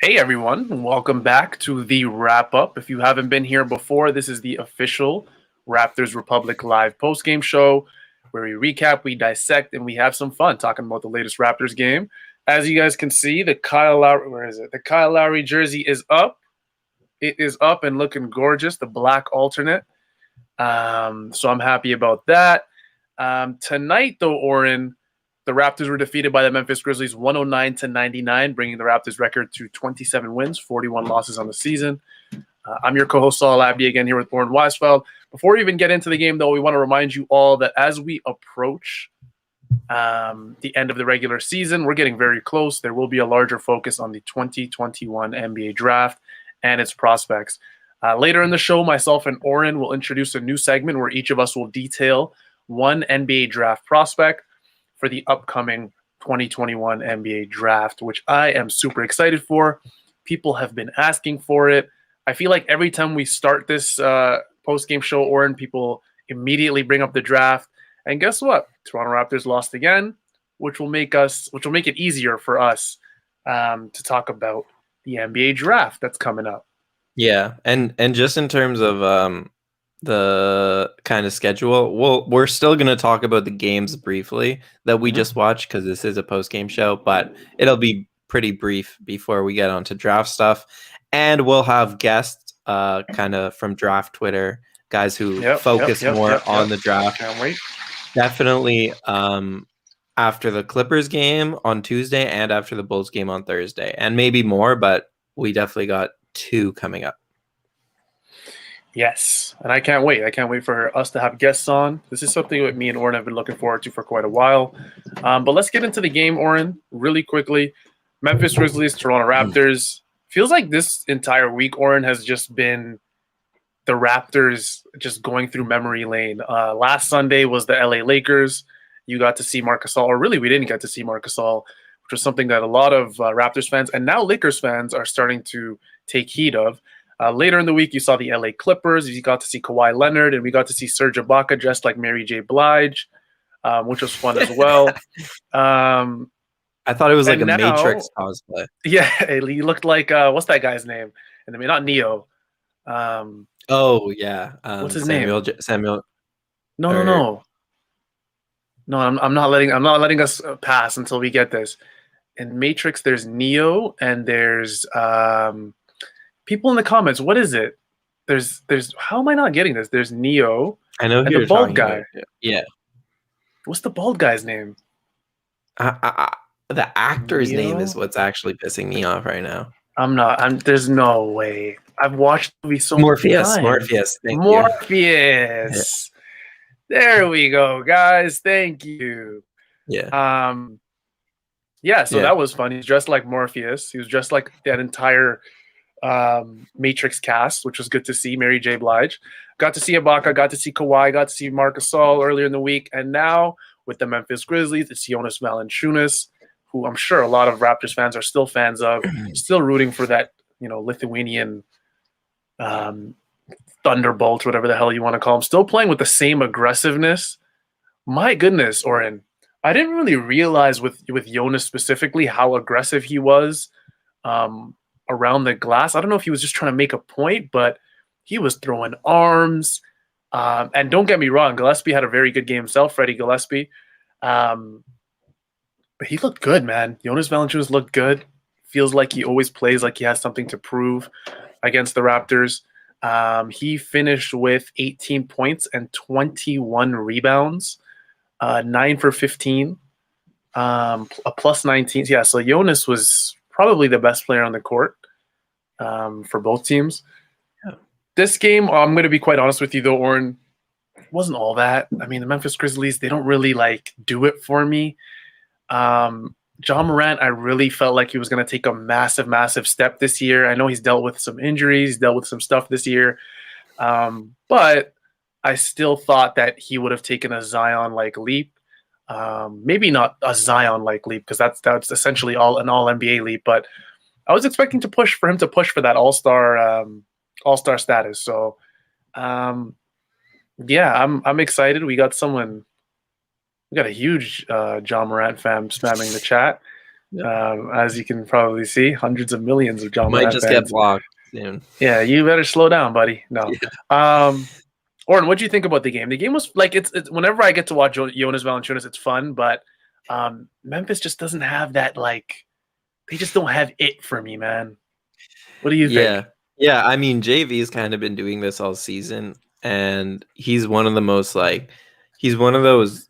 Hey everyone, welcome back to the wrap up. If you haven't been here before, this is the official Raptors Republic live post-game show where we recap, we dissect, and we have some fun talking about the latest Raptors game. As you guys can see, the Kyle Lowry, where is it? The Kyle Lowry jersey is up. It is up and looking gorgeous, the black alternate. So I'm happy about that. Tonight, though, Oren, the Raptors were defeated by the Memphis Grizzlies 109-99, bringing the Raptors record to 27 wins, 41 losses on the season. I'm your co-host, Saul Abdi, again here with Oren Weisfeld. Before we even get into the game, though, we want to remind you all that as we approach the end of the regular season, we're getting very close. There will be a larger focus on the 2021 NBA draft and its prospects. Later in the show, myself and Oren will introduce a new segment where each of us will detail one NBA draft prospect for the upcoming 2021 NBA draft, which I am super excited for. People have been asking for it. I feel like every time we start this post-game show, Oren, people immediately bring up the draft. And guess what? Toronto Raptors lost again, which will make it easier for us to talk about the NBA draft that's coming up. Yeah, and just in terms of the kind of schedule, we're still going to talk about the games briefly that we just watched because this is a post-game show, but it'll be pretty brief before we get on to draft stuff. And we'll have guests kind of from draft Twitter, guys who focus more on the draft. Can't wait. Definitely after the Clippers game on Tuesday and after the Bulls game on Thursday, and maybe more, but we definitely got two coming up. Yes, and I can't wait. I can't wait for us to have guests on. This is something that me and Oren have been looking forward to for quite a while. But let's get into the game, Oren, really quickly. Memphis Grizzlies, Toronto Raptors. Feels like this entire week, Oren, has just been the Raptors just going through memory lane. Last Sunday was the LA Lakers. You got to see Marc Gasol, or really we didn't get to see Marc Gasol, which was something that a lot of Raptors fans and now Lakers fans are starting to take heed of. Later in the week, you saw the LA Clippers. You got to see Kawhi Leonard, and we got to see Serge Ibaka dressed like Mary J. Blige, which was fun as well. I thought it was like a Matrix cosplay. Yeah, he looked like what's that guy's name? And I mean, not Neo. Oh yeah, what's his name? Samuel. No. I'm not letting us pass until we get this. In Matrix, there's Neo, and there's people in the comments. What is it? There's. How am I not getting this? There's Neo. I know and the bald guy. Yeah. What's the bald guy's name? The actor's Neo? name is what's actually pissing me off right now. There's no way. I've watched the movie so Morpheus. many times. Morpheus. Thank Morpheus. Yeah. There we go, guys. Thank you. Yeah. So that was fun. He's dressed like Morpheus. He was dressed like that entire Matrix cast, which was good to see. Mary J. Blige. Got to see Ibaka, got to see Kawhi, got to see Marc Gasol earlier in the week. And now with the Memphis Grizzlies, it's Jonas Valanciunas, who I'm sure a lot of Raptors fans are still fans of, still rooting for that, Lithuanian thunderbolt, whatever the hell you want to call him, still playing with the same aggressiveness. My goodness, Oren, I didn't really realize with Jonas specifically how aggressive he was around the glass. I don't know if he was just trying to make a point, but he was throwing arms. And don't get me wrong, Gillespie had a very good game himself, Freddie Gillespie. But he looked good, man. Jonas Valanciunas looked good. Feels like he always plays like he has something to prove against the Raptors. He finished with 18 points and 21 rebounds, 9 for 15, a plus 19. Yeah, so Jonas was probably the best player on the court for both teams. Yeah. This game, I'm going to be quite honest with you, though, Oren, wasn't all that. I mean, the Memphis Grizzlies, they don't really do it for me. John Morant, I really felt like he was going to take a massive, massive step this year. I know he's dealt with some injuries, dealt with some stuff this year. But I still thought that he would have taken a Zion-like leap. Maybe not a Zion-like leap, because that's essentially an all-NBA leap. But I was expecting him to push for that all-star status. So, yeah, I'm excited. We got a huge John Morant fan spamming the chat. As you can probably see, hundreds of millions of John Might Morant just get fans. blocked soon. Yeah, you better slow down, buddy. No. Yeah. Oren, what do you think about the game? The game was like it's whenever I get to watch Jonas Valanciunas, it's fun, but Memphis just doesn't have that like they just don't have it for me, man. What do you think? Yeah. Yeah. I mean, JV's kind of been doing this all season, and he's one of the most he's one of those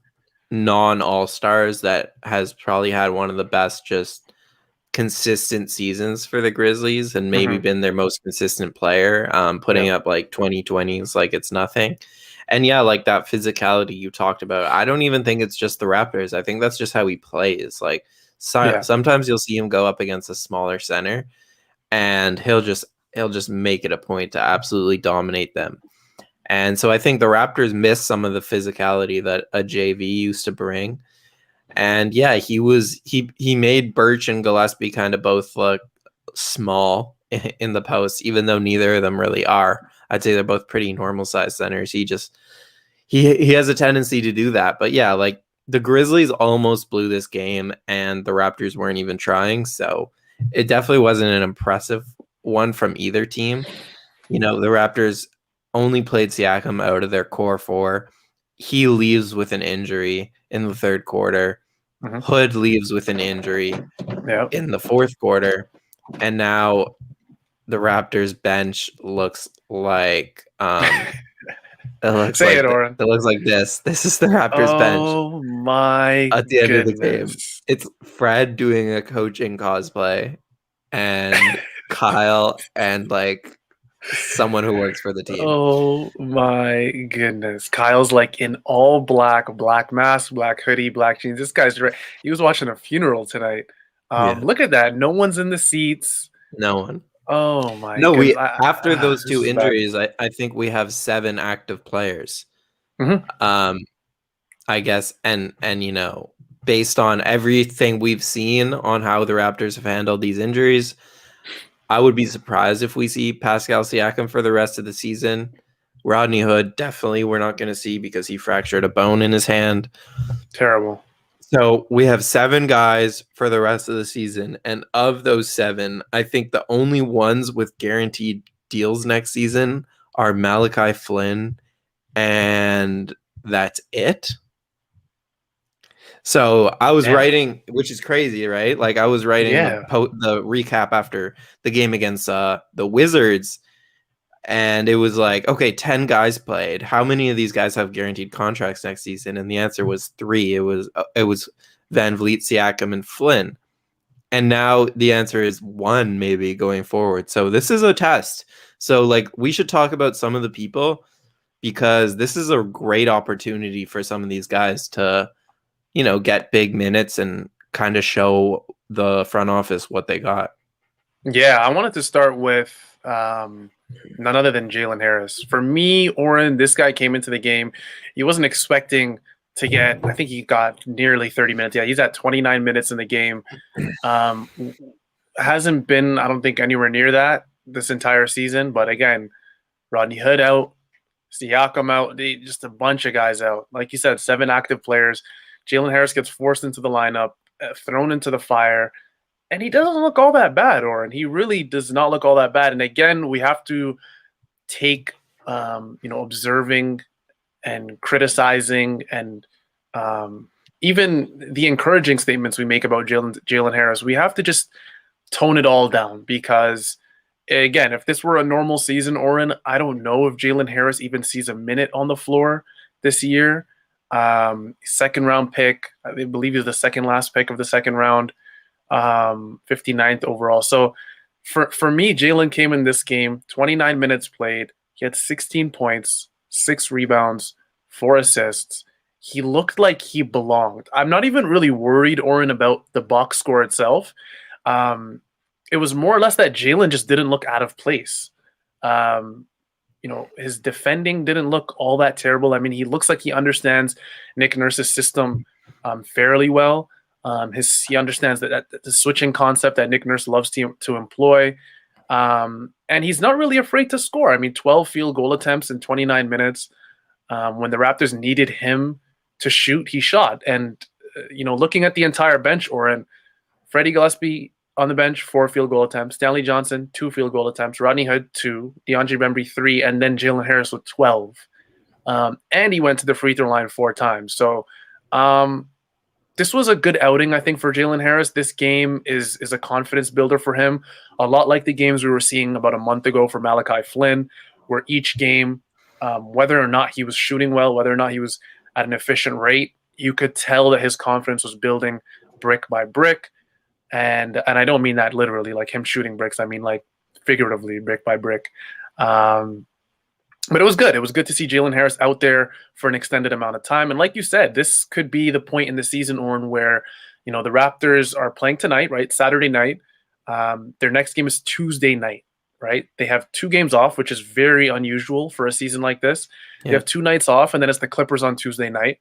non all stars that has probably had one of the best just consistent seasons for the Grizzlies and maybe Hmm. been their most consistent player, putting Yeah, up like 2020s like it's nothing. And yeah, like that physicality you talked about, I don't even think it's just the Raptors. I think that's just how he plays. Like yeah, sometimes you'll see him go up against a smaller center and he'll just make it a point to absolutely dominate them. And so I think the Raptors miss some of the physicality that a JV used to bring. And yeah, he made Birch and Gillespie kind of both look small in the post, even though neither of them really are. I'd say they're both pretty normal sized centers. He has a tendency to do that. But yeah, like the Grizzlies almost blew this game and the Raptors weren't even trying. So it definitely wasn't an impressive one from either team. You know, the Raptors only played Siakam out of their core four. He leaves with an injury in the third quarter. hmm, Hood leaves with an injury yeah. in the fourth quarter. And now the Raptors bench looks like Say it, Oren. it looks like this. This is the Raptors bench Oh my at the end of the game. goodness. It's Fred doing a coaching cosplay and Kyle and like someone who works for the team. Oh my goodness. Kyle's like in all black, black mask, black hoodie, black jeans. This guy's right. He was watching a funeral tonight. Yeah. Look at that. No one's in the seats. No one. Oh my No, goodness. we after those This two is bad. injuries, I think we have 7 active players. Mhm. I guess and you know, based on everything we've seen on how the Raptors have handled these injuries, I would be surprised if we see Pascal Siakam for the rest of the season. Rodney Hood, definitely we're not going to see because he fractured a bone in his hand. Terrible. So we have 7 guys for the rest of the season. And of those 7, I think the only ones with guaranteed deals next season are Malachi Flynn, and that's it. So I was Yeah. writing, which is crazy, right? Like I was writing Yeah. the recap after the game against the Wizards, and it was like, okay, 10 guys played. How many of these guys have guaranteed contracts next season? And the answer was 3. It was Van Vliet, Siakam, and Flynn. And now the answer is 1 maybe going forward. So this is a test. So like we should talk about some of the people because this is a great opportunity for some of these guys to, you know, get big minutes and kind of show the front office what they got. Yeah, I wanted to start with none other than Jalen Harris. For me, Oren, this guy came into the game. He wasn't expecting to get, I think he got nearly 30 minutes. Yeah, he's at 29 minutes in the game. Um, hasn't been, I don't think, anywhere near that this entire season. But again, Rodney Hood out, Siakam out, just a bunch of guys out. Like you said, 7 active players. Jalen Harris gets forced into the lineup, thrown into the fire. And he doesn't look all that bad, Oren. He really does not look all that bad. And again, we have to take, observing and criticizing and even the encouraging statements we make about Jalen Harris. We have to just tone it all down because, again, if this were a normal season, Oren, I don't know if Jalen Harris even sees a minute on the floor this year. Second round pick, I believe he's the second last pick of the second round. 59th overall. So for me, Jalen came in this game, 29 minutes played. He had 16 points, 6 rebounds, 4 assists. He looked like he belonged. I'm not even really worried, Oren, about the box score itself. It was more or less that Jalen just didn't look out of place. His defending didn't look all that terrible. I mean, he looks like he understands Nick Nurse's system fairly well. He understands that the switching concept that Nick Nurse loves to employ. And he's not really afraid to score. I mean, 12 field goal attempts in 29 minutes. When the Raptors needed him to shoot, he shot. And, looking at the entire bench, Oren, Freddie Gillespie on the bench, 4 field goal attempts. Stanley Johnson, 2 field goal attempts. Rodney Hood, 2. DeAndre Bembry, 3. And then Jalen Harris with 12. And he went to the free throw line 4 times. So this was a good outing, I think, for Jalen Harris. This game is a confidence builder for him, a lot like the games we were seeing about a month ago for Malachi Flynn, where each game, whether or not he was shooting well, whether or not he was at an efficient rate, you could tell that his confidence was building brick by brick. And I don't mean that literally, like him shooting bricks. I mean like figuratively, brick by brick. But it was good. It was good to see Jalen Harris out there for an extended amount of time. And like you said, this could be the point in the season, Orrin, where, the Raptors are playing tonight, right? Saturday night. Their next game is Tuesday night, right? They have 2 games off, which is very unusual for a season like this. Yeah. You have 2 nights off, and then it's the Clippers on Tuesday night.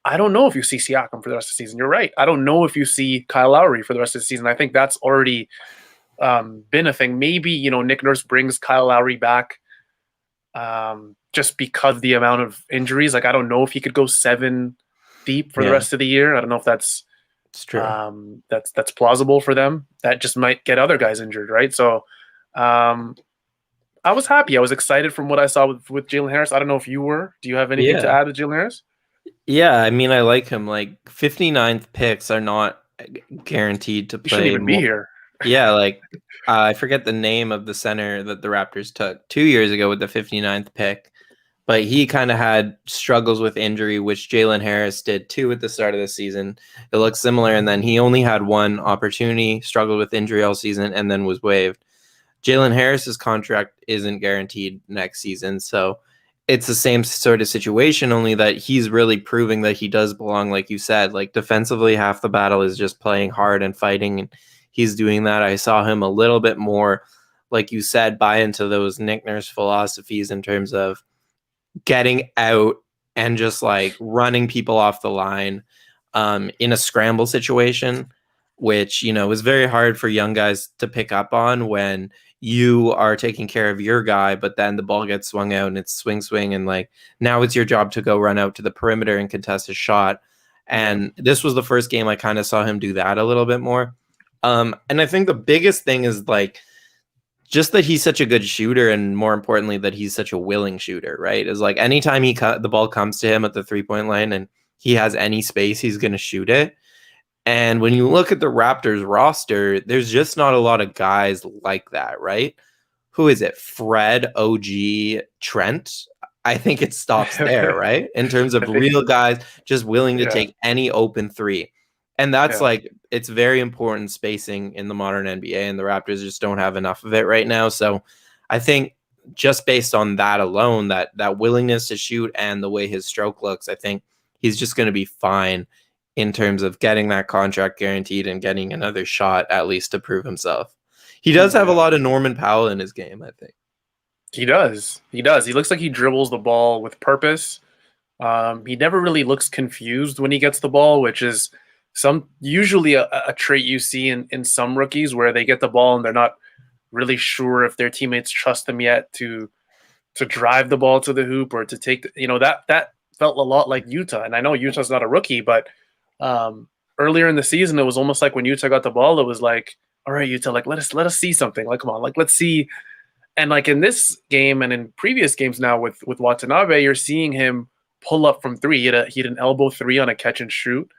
I don't know if you see Siakam for the rest of the season. You're right. I don't know if you see Kyle Lowry for the rest of the season. I think that's already been a thing. Maybe, Nick Nurse brings Kyle Lowry back just because of the amount of injuries. Like, I don't know if he could go 7 deep for the rest of the year. I don't know if that's true. That's plausible for them. That just might get other guys injured, right? So I was happy. I was excited from what I saw with Jalen Harris. I don't know if you were. Do you have anything to add with Jalen Harris? Yeah, I mean, I like him. Like 59th picks are not guaranteed to play. Shouldn't even be here. Yeah, like I forget the name of the center that the Raptors took 2 years ago with the 59th pick, but he kind of had struggles with injury, which Jalen Harris did too at the start of the season. It looks similar, and then he only had 1 opportunity, struggled with injury all season, and then was waived. Jalen Harris's contract isn't guaranteed next season, so it's the same sort of situation, only that he's really proving that he does belong, like you said. Like defensively, half the battle is just playing hard and fighting, and he's doing that. I saw him a little bit more, like you said, buy into those Nick Nurse philosophies in terms of getting out and just like running people off the line in a scramble situation, which, is very hard for young guys to pick up on when you are taking care of your guy, but then the ball gets swung out and it's swing. And like, now it's your job to go run out to the perimeter and contest a shot. And this was the first game I kind of saw him do that a little bit more. And I think the biggest thing is like, just that he's such a good shooter, and more importantly, that he's such a willing shooter, right? Is like anytime the ball comes to him at the 3-point line and he has any space, he's going to shoot it. And when you look at the Raptors roster, there's just not a lot of guys like that, right? Who is it? Fred, OG, Trent? I think it stops there, right? In terms of real guys just willing to take any open 3. And that's like, it's very important spacing in the modern NBA, and the Raptors just don't have enough of it right now. So I think just based on that alone, that willingness to shoot and the way his stroke looks, I think he's just going to be fine in terms of getting that contract guaranteed and getting another shot at least to prove himself. He does have a lot of Norman Powell in his game, I think. He does. He looks like he dribbles the ball with purpose. He never really looks confused when he gets the ball, which is usually a trait you see in some rookies, where they get the ball and they're not really sure if their teammates trust them yet to drive the ball to the hoop or to take that felt a lot like Utah. And I know Utah's not a rookie, but earlier in the season, it was almost like when Utah got the ball, it was like, all right, Utah, like let us see something. Like, come on, like let's see. And like in this game and in previous games now with Watanabe, you're seeing him pull up from 3. He had an elbow 3 on a catch and shoot,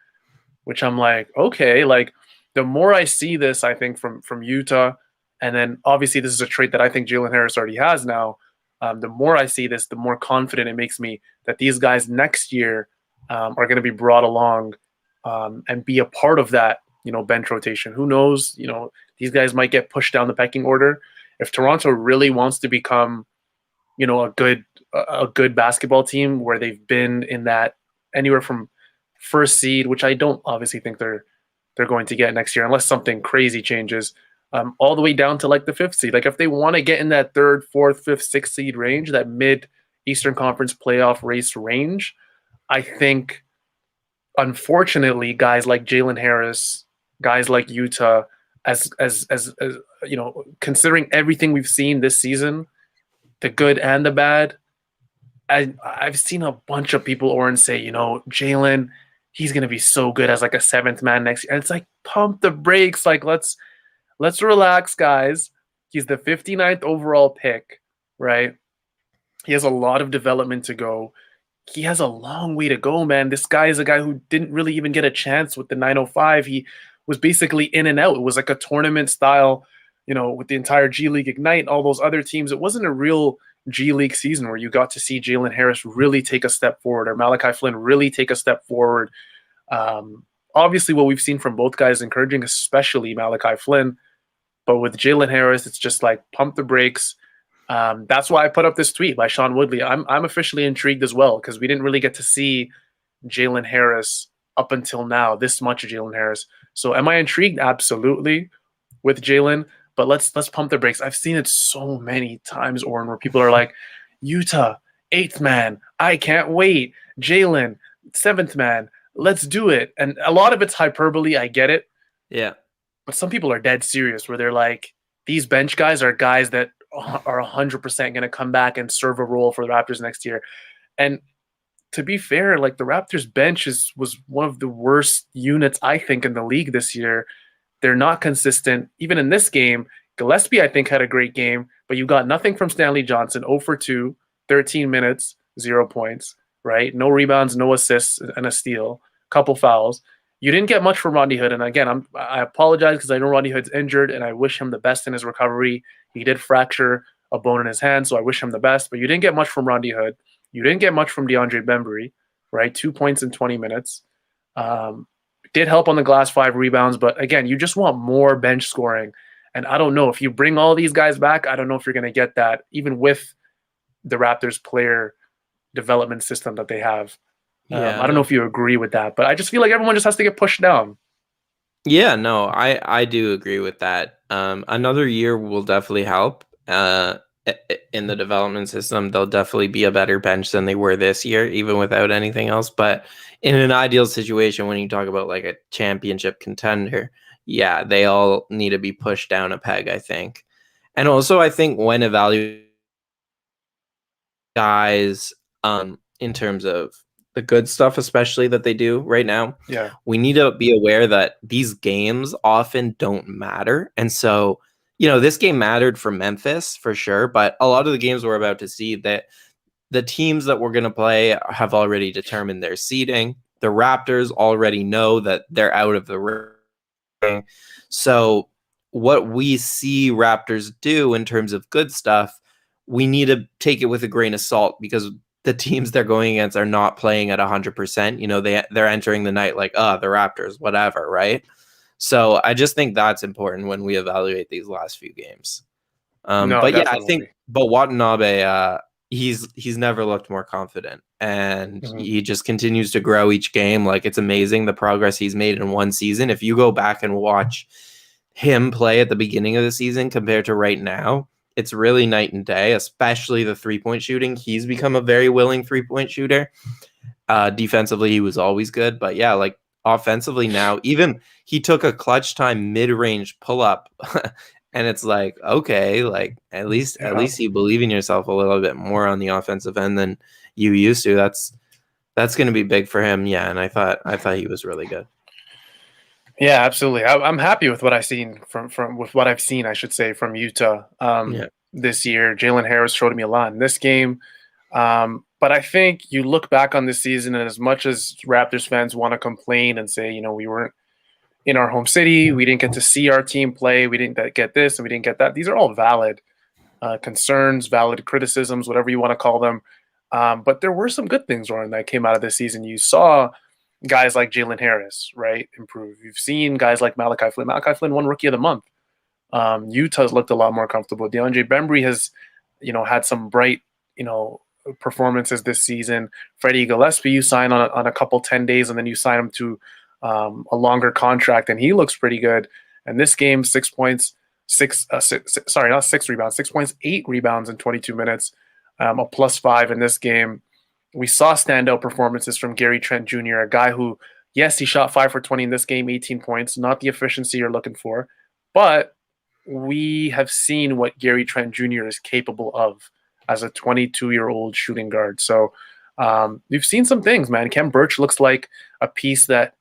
which I'm like, okay, like the more I see this, I think from Utah, and then obviously this is a trait that I think Jalen Harris already has now. The more I see this, the more confident it makes me that these guys next year are going to be brought along and be a part of that, bench rotation. Who knows? These guys might get pushed down the pecking order. If Toronto really wants to become, a good basketball team where they've been in that anywhere from first seed, which I don't obviously think they're going to get next year unless something crazy changes, all the way down to like the 5th seed. Like if they want to get in that 3rd, 4th, 5th, 6th seed range, that mid Eastern Conference playoff race range, I think unfortunately guys like Jalen Harris, guys like Utah, as considering everything we've seen this season, the good and the bad, I've seen a bunch of people, Orrin, say, Jalen, he's gonna be so good as like a seventh man next year. And it's like pump the brakes, like let's relax, guys. He's the 59th overall pick, right? He has a lot of development to go. He has a long way to go, man. This guy is a guy who didn't really even get a chance with the 905. He was basically in and out. It was like a tournament style, with the entire G League Ignite and all those other teams. It wasn't a real G League season where you got to see Jalen Harris really take a step forward or Malachi Flynn really take a step forward. Obviously, what we've seen from both guys is encouraging, especially Malachi Flynn. But with Jalen Harris, it's just like pump the brakes. That's why I put up this tweet by Sean Woodley. I'm officially intrigued as well because we didn't really get to see Jalen Harris up until now, this much of Jalen Harris. So am I intrigued? Absolutely with Jalen, but let's pump the brakes. I've seen it so many times, Oren, where people are like, Utah, 8th man, I can't wait. Jalen, 7th man, let's do it. And a lot of it's hyperbole, I get it. Yeah. But some people are dead serious where they're like, these bench guys are guys that are 100% going to come back and serve a role for the Raptors next year. And to be fair, like the Raptors bench was one of the worst units, I think, in the league this year. They're not consistent. Even in this game, Gillespie, I think, had a great game, but you got nothing from Stanley Johnson, 0 for 2, 13 minutes, 0 points, right? No rebounds, no assists, and a steal, couple fouls. You didn't get much from Rodney Hood. And again, I apologize because I know Rodney Hood's injured and I wish him the best in his recovery. He did fracture a bone in his hand, so I wish him the best. But you didn't get much from Rodney Hood. You didn't get much from DeAndre Bembry, right? 2 points in 20 minutes. Did help on the glass, 5 rebounds. But again, you just want more bench scoring. And I don't know. If you bring all these guys back, I don't know if you're going to get that, even with the Raptors player development system that they have. I don't know if you agree with that, but I just feel like everyone just has to get pushed down. Yeah, no, I do agree with that. Another year will definitely help in the development system. They'll definitely be a better bench than they were this year, even without anything else. But in an ideal situation, when you talk about like a championship contender, yeah, they all need to be pushed down a peg, I think. And also, I think when evaluating guys in terms of the good stuff, especially that they do right now, we need to be aware that these games often don't matter. And so, this game mattered for Memphis for sure, but a lot of the games we're about to see, that the teams that we're going to play have already determined their seeding. The Raptors already know that they're out of the ring. So what we see Raptors do in terms of good stuff, we need to take it with a grain of salt because the teams they're going against are not playing at 100%. They're entering the night like, the Raptors, whatever, right? So I just think that's important when we evaluate these last few games. But definitely. Yeah, I think, but Watanabe, he's never looked more confident, and he just continues to grow each game. Like, it's amazing the progress he's made in one season. If you go back and watch him play at the beginning of the season compared to right now, it's really night and day, especially the 3-point shooting. He's become a very willing 3-point shooter. Defensively, he was always good. But yeah, like offensively now, even he took a clutch time mid-range pull-up. And it's like, okay, like at least you believe in yourself a little bit more on the offensive end than you used to. That's going to be big for him. Yeah, and I thought he was really good. Yeah, absolutely. I'm happy with what I've seen with what I've seen, I should say, from Utah this year. Jalen Harris showed me a lot in this game. But I think you look back on this season, and as much as Raptors fans want to complain and say, we weren't in our home city, we didn't get to see our team play, we didn't get this, and we didn't get that. These are all valid concerns, valid criticisms, whatever you want to call them. But there were some good things, Lauren, that came out of this season. You saw guys like Jalen Harris, right, improve. You've seen guys like Malachi Flynn. Malachi Flynn won Rookie of the Month. Utah's looked a lot more comfortable. DeAndre Bembry has, had some bright, performances this season. Freddie Gillespie, you sign on a couple 10 days, and then you sign him to a longer contract, and he looks pretty good. And this game, 6 points, 8 rebounds in 22 minutes, a +5 in this game. We saw standout performances from Gary Trent Jr., a guy who, yes, he shot 5 for 20 in this game, 18 points, not the efficiency you're looking for, but we have seen what Gary Trent Jr. is capable of as a 22-year-old shooting guard. So We've seen some things, man. Kem Birch looks like a piece that,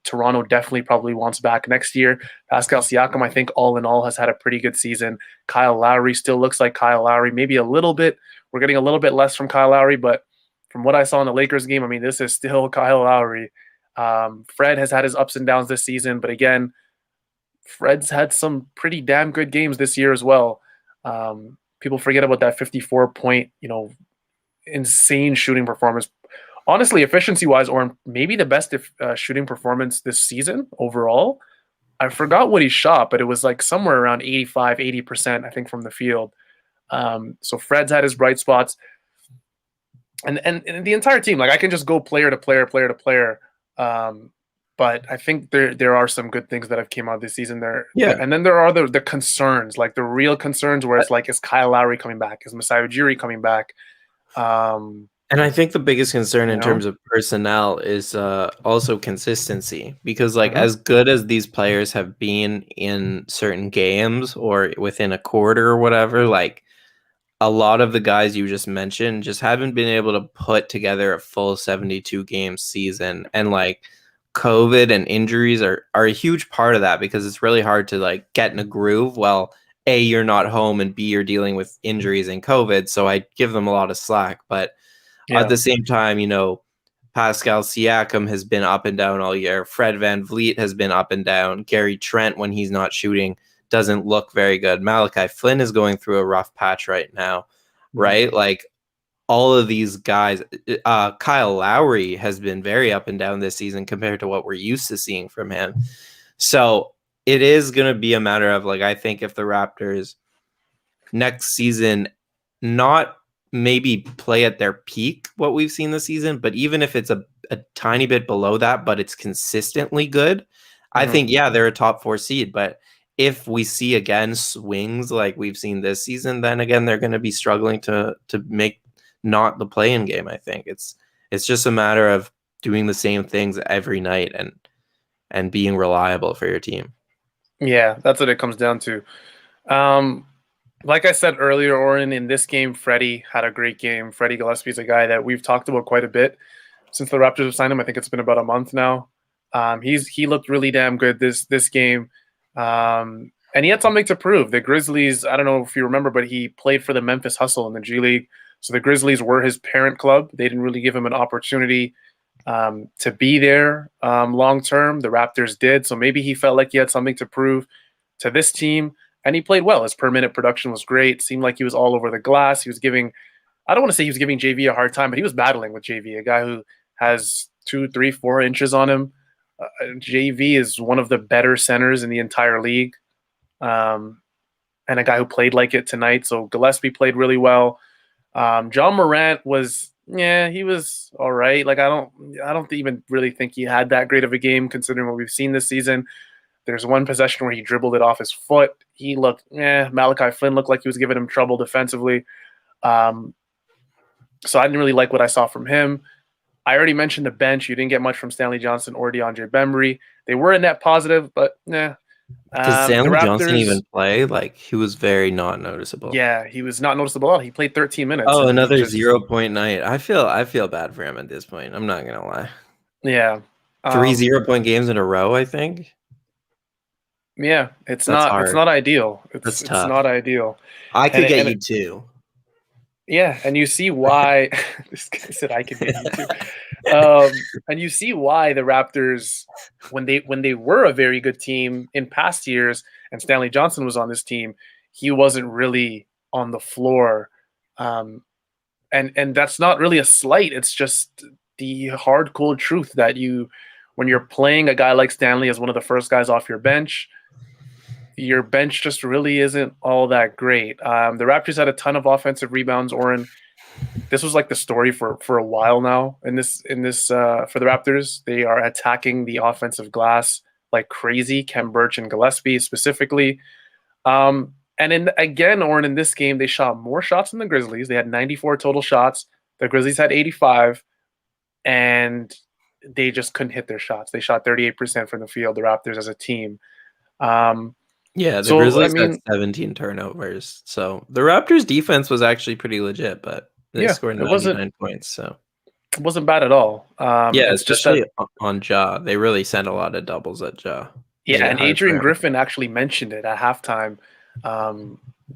Toronto definitely probably wants back next year. Pascal Siakam, I think, all in all, has had a pretty good season. Kyle Lowry still looks like Kyle Lowry, maybe a little bit. We're getting a little bit less from Kyle Lowry, but from what I saw in the Lakers game, I mean, this is still Kyle Lowry. Fred has had his ups and downs this season, but again, Fred's had some pretty damn good games this year as well. People forget about that 54-point, insane shooting performance. Honestly, efficiency-wise, or maybe the best shooting performance this season overall. I forgot what he shot, but it was like somewhere around 85, 80%, I think, from the field. So Fred's had his bright spots. And the entire team, like I can just go player to player, player to player. But I think there are some good things that have came out this season there. Yeah. And then there are the concerns, like the real concerns where it's like, is Kyle Lowry coming back? Is Masai Ujiri coming back? And I think the biggest concern in terms of personnel is also consistency, because as good as these players have been in certain games or within a quarter or whatever, like a lot of the guys you just mentioned just haven't been able to put together a full 72 game season. And like COVID and injuries are a huge part of that, because it's really hard to get in a groove. Well, A, you're not home, and B, you're dealing with injuries and COVID. So I give them a lot of slack. But at the same time, Pascal Siakam has been up and down all year. Fred VanVleet has been up and down. Gary Trent, when he's not shooting, doesn't look very good. Malachi Flynn is going through a rough patch right now, right? Like all of these guys, Kyle Lowry has been very up and down this season compared to what we're used to seeing from him. So it is going to be a matter of I think if the Raptors next season not maybe play at their peak what we've seen this season, but even if it's a tiny bit below that, but it's consistently good, I think they're a top 4 seed. But if we see again swings like we've seen this season, then again they're going to be struggling to make not the play-in game. I think it's just a matter of doing the same things every night and being reliable for your team. Yeah, that's what it comes down to. Like I said earlier, Oren, in this game, Freddie had a great game. Freddie Gillespie is a guy that we've talked about quite a bit since the Raptors have signed him. I think it's been about a month now. He looked really damn good this game. And he had something to prove. The Grizzlies, I don't know if you remember, but he played for the Memphis Hustle in the G League. So the Grizzlies were his parent club. They didn't really give him an opportunity to be there long term. The Raptors did. So maybe he felt like he had something to prove to this team. And he played well. His per minute production was great. Seemed like he was all over the glass. He was giving, I don't want to say he was giving JV a hard time, but he was battling with JV, a guy who has 2, 3, 4 inches on him. JV is one of the better centers in the entire league. And a guy who played like it tonight. So Gillespie played really well. John Morant he was all right. I don't even really think he had that great of a game considering what we've seen this season. There's one possession where he dribbled it off his foot. He looked, Malachi Flynn looked like he was giving him trouble defensively. So I didn't really like what I saw from him. I already mentioned the bench. You didn't get much from Stanley Johnson or DeAndre Bembry. They were a net positive, but Did Stanley Johnson even play? He was very not noticeable. Yeah, he was not noticeable at all. He played 13 minutes. Oh, another 0-point night. I feel bad for him at this point. I'm not gonna lie. Yeah, 3 0-point games in a row, I think. Yeah, it's not ideal. It's tough. It's not ideal. I could get you too. Yeah, and you see why this guy said I could get you too. And you see why the Raptors, when they were a very good team in past years, and Stanley Johnson was on this team, he wasn't really on the floor. And that's not really a slight. It's just the hard, cold truth that when you're playing a guy like Stanley as one of the first guys off your bench just really isn't all that great. The Raptors had a ton of offensive rebounds, Oren. This was the story for a while now for the Raptors. They are attacking the offensive glass like crazy, Kem Birch and Gillespie specifically. And Oren, in this game, they shot more shots than the Grizzlies. They had 94 total shots. The Grizzlies had 85, and they just couldn't hit their shots. They shot 38% from the field, the Raptors as a team. The Grizzlies had 17 turnovers. So the Raptors defense was actually pretty legit, but they scored 99 points. So It wasn't bad at all. Yeah, It's just that, especially on Ja. They really sent a lot of doubles at Ja. yeah, Made it and hard for Adrian him. Griffin actually mentioned it at halftime,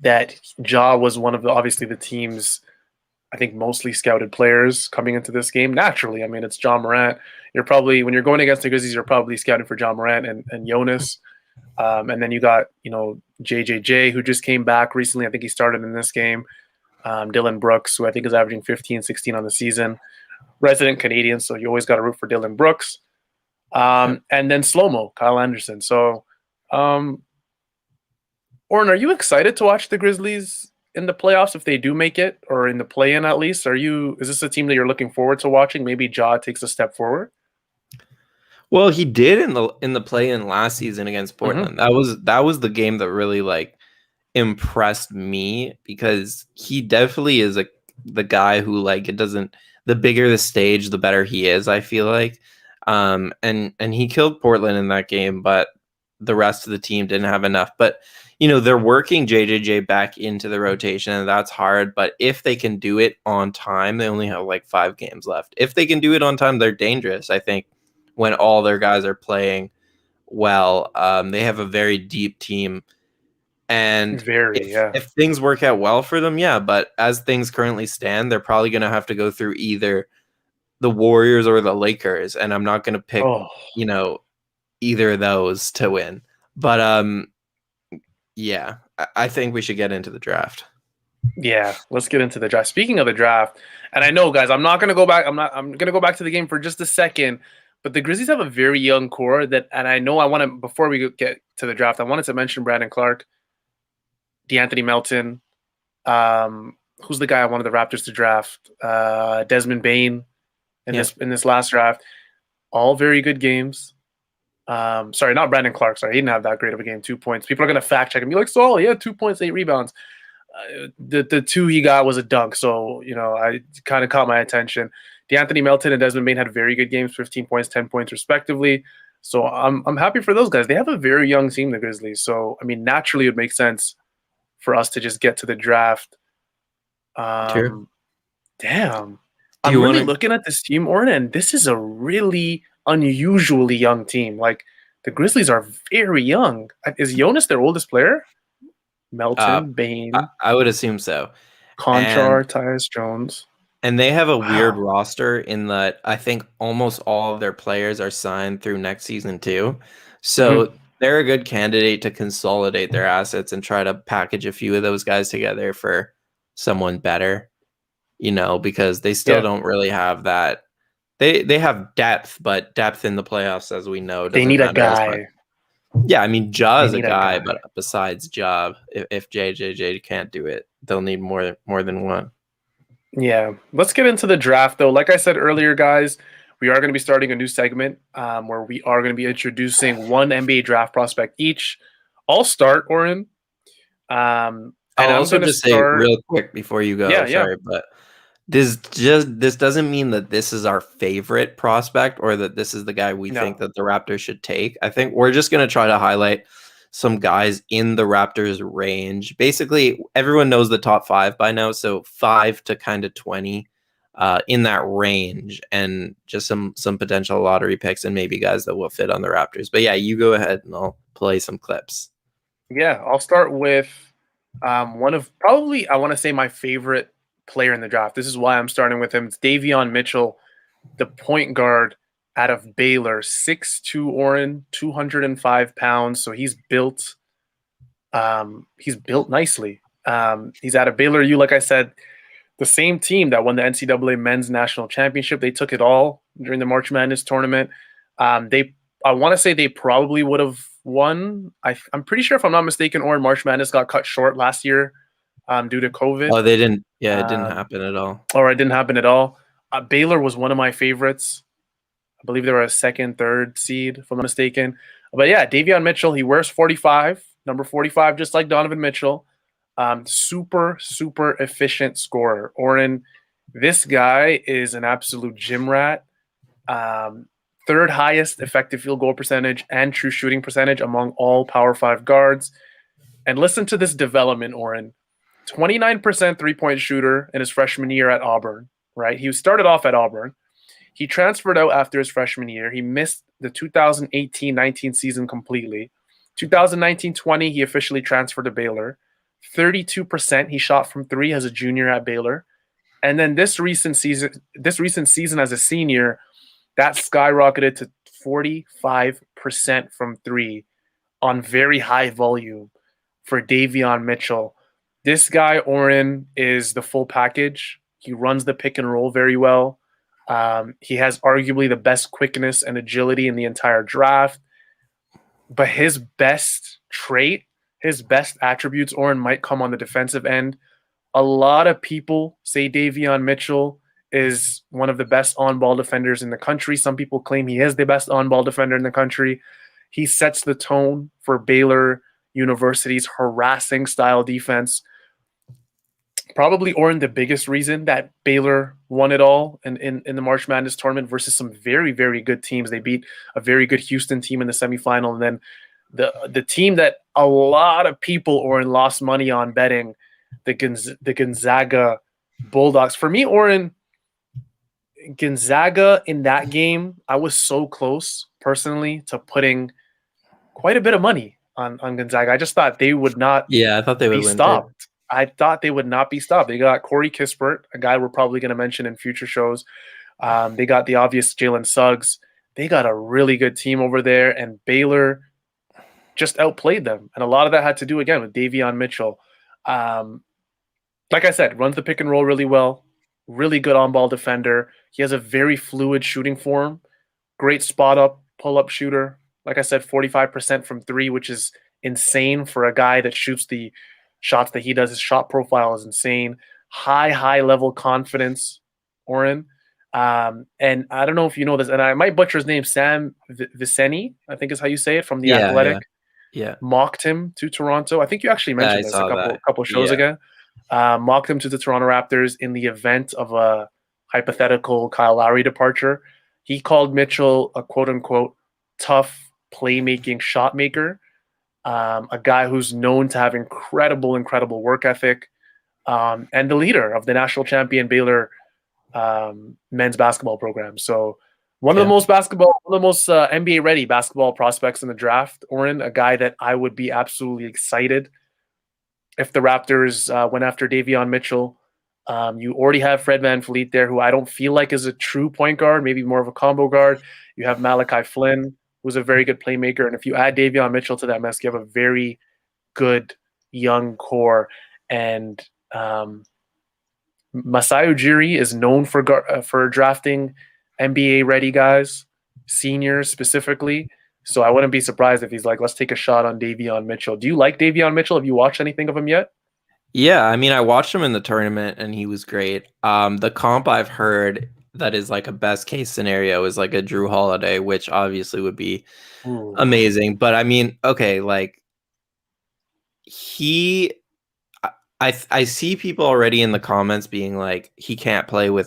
that Ja was one of the obviously the team's, I think, mostly scouted players coming into this game. Naturally, I mean, it's John Morant. You're probably, when you're going against the Grizzlies, you're probably scouting for John Morant and Jonas. And then you got, JJJ, who just came back recently. I think he started in this game. Dylan Brooks, who I think is averaging 15, 16 on the season. Resident Canadian, so you always got to root for Dylan Brooks. And then Slow-Mo, Kyle Anderson. So, Oren, are you excited to watch the Grizzlies in the playoffs if they do make it, or in the play-in at least? Is this a team that you're looking forward to watching? Maybe Ja takes a step forward. Well, he did in the play-in last season against Portland. That was the game that really impressed me, because he definitely is the guy who, it doesn't, the bigger the stage, the better he is, I feel like. And he killed Portland in that game, but the rest of the team didn't have enough. But they're working JJJ back into the rotation, and that's hard. But if they can do it on time, they only have 5 games left. If they can do it on time, they're dangerous, I think, when all their guys are playing well. They have a very deep team. And if things work out well for them, yeah. But as things currently stand, they're probably going to have to go through either the Warriors or the Lakers. And I'm not going to pick, either of those to win. But yeah, I think we should get into the draft. Yeah, let's get into the draft. Speaking of the draft, and I know, guys, I'm going to go back to the game for just a second, but the Grizzlies have a very young core and I know before we get to the draft, I wanted to mention Brandon Clark, DeAnthony Melton, who's the guy I wanted the Raptors to draft, Desmond Bane in this last draft. All very good games. Sorry, not Brandon Clark. Sorry, he didn't have that great of a game. 2 points. People are going to fact check and be like, "So he had 2 points, 8 rebounds." The 2 he got was a dunk, so I kind of caught my attention. DeAnthony Melton and Desmond Bane had very good games, 15 points, 10 points respectively. So I'm happy for those guys. They have a very young team, the Grizzlies. So I mean, naturally, it would make sense for us to just get to the draft. Sure. Damn, I'm really looking at this team, Oren, and this is a really unusually young team. The Grizzlies are very young. Is Jonas their oldest player? Melton, Bane. I would assume so. Conchar, Tyus Jones. And they have a weird roster in that I think almost all of their players are signed through next season too. So they're a good candidate to consolidate their assets and try to package a few of those guys together for someone better, because they still don't really have that. They have depth, but depth in the playoffs, as we know, they need a guy. Yeah, I mean, Ja is a guy, but besides Ja, if JJJ can't do it, they'll need more than one. Yeah, let's get into the draft, though. Like I said earlier, guys, we are going to be starting a new segment where we are going to be introducing one NBA draft prospect each. I'll start, Oren. I'll also just say real quick before you go, but this doesn't mean that this is our favorite prospect or that this is the guy we think that the Raptors should take. I think we're just going to try to highlight some guys in the Raptors range. Basically, everyone knows the top 5 by now, so 5 to kind of 20 in that range, and just some potential lottery picks and maybe guys that will fit on the Raptors. But yeah, you go ahead and I'll play some clips. Yeah, I'll start with one of probably, I want to say, my favorite player in the draft. This is why I'm starting with him. It's Davion Mitchell, the point guard out of Baylor, 6'2", Oren, 205 pounds. So he's built nicely. He's out of Baylor U, like I said, the same team that won the NCAA Men's National Championship. They took it all during the March Madness tournament. I want to say they probably would have won. I'm pretty sure, if I'm not mistaken, Oren, March Madness got cut short last year due to COVID. Oh, they didn't. Yeah, it didn't happen at all. Or it didn't happen at all. Baylor was one of my favorites. I believe they were a 2nd, 3rd seed, if I'm not mistaken. But yeah, Davion Mitchell, he wears 45, number 45, just like Donovan Mitchell. Super, super efficient scorer. Oren, this guy is an absolute gym rat. 3rd highest effective field goal percentage and true shooting percentage among all Power 5 guards. And listen to this development, Oren. 29% three-point shooter in his freshman year at Auburn, right? He started off at Auburn. He transferred out after his freshman year. He missed the 2018-19 season completely. 2019-20, he officially transferred to Baylor. 32% he shot from three as a junior at Baylor. And then this recent season as a senior, that skyrocketed to 45% from three on very high volume for Davion Mitchell. This guy, Oren, is the full package. He runs the pick and roll very well. He has arguably the best quickness and agility in the entire draft. But his best trait, his best attributes, Oren, might come on the defensive end. A lot of people say Davion Mitchell is one of the best on-ball defenders in the country. Some people claim he is the best on-ball defender in the country. He sets the tone for Baylor University's harassing style defense. Probably, Oren, the biggest reason that Baylor won it all in the March Madness tournament versus some very, very good teams. They beat a very good Houston team in the semifinal. And then the team that a lot of people, Oren, lost money on betting, the Gonzaga Bulldogs. For me, Oren, Gonzaga in that game, I was so close personally to putting quite a bit of money on Gonzaga. I just thought they would not I thought they would be win stopped. too. I thought they would not be stopped. They got Corey Kispert, a guy we're probably going to mention in future shows. They got the obvious Jalen Suggs. They got a really good team over there, and Baylor just outplayed them. And a lot of that had to do, again, with Davion Mitchell. Like I said, runs the pick and roll really well. Really good on-ball defender. He has a very fluid shooting form. Great spot-up, pull-up shooter. Like I said, 45% from three, which is insane for a guy that shoots the shots that he does. His shot profile is insane. High level confidence, Oren. And I don't know if you know this, and I might butcher his name, Sam Viceni, I think is how you say it, from The Athletic. Yeah. Mocked him to Toronto. I think you actually mentioned this a couple shows ago. Mocked him to the Toronto Raptors in the event of a hypothetical Kyle Lowry departure. He called Mitchell a quote-unquote tough playmaking shot maker. A guy who's known to have incredible work ethic, and the leader of the national champion Baylor men's basketball program. So one of the most NBA ready basketball prospects in the draft, Oren, a guy that I would be absolutely excited if the Raptors went after Davion Mitchell. You already have Fred VanVleet there, who I don't feel like is a true point guard, maybe more of a combo guard. You have Malachi Flynn, who's a very good playmaker. And if you add Davion Mitchell to that mess, you have a very good young core. And Masai Ujiri is known for drafting NBA-ready guys, seniors specifically. So I wouldn't be surprised if he's like, let's take a shot on Davion Mitchell. Do you like Davion Mitchell? Have you watched anything of him yet? Yeah, I mean, I watched him in the tournament, and he was great. The comp I've heard that is like a best case scenario is like a Drew Holiday, which obviously would be amazing. But I mean, okay, like I see people already in the comments being like, you can't have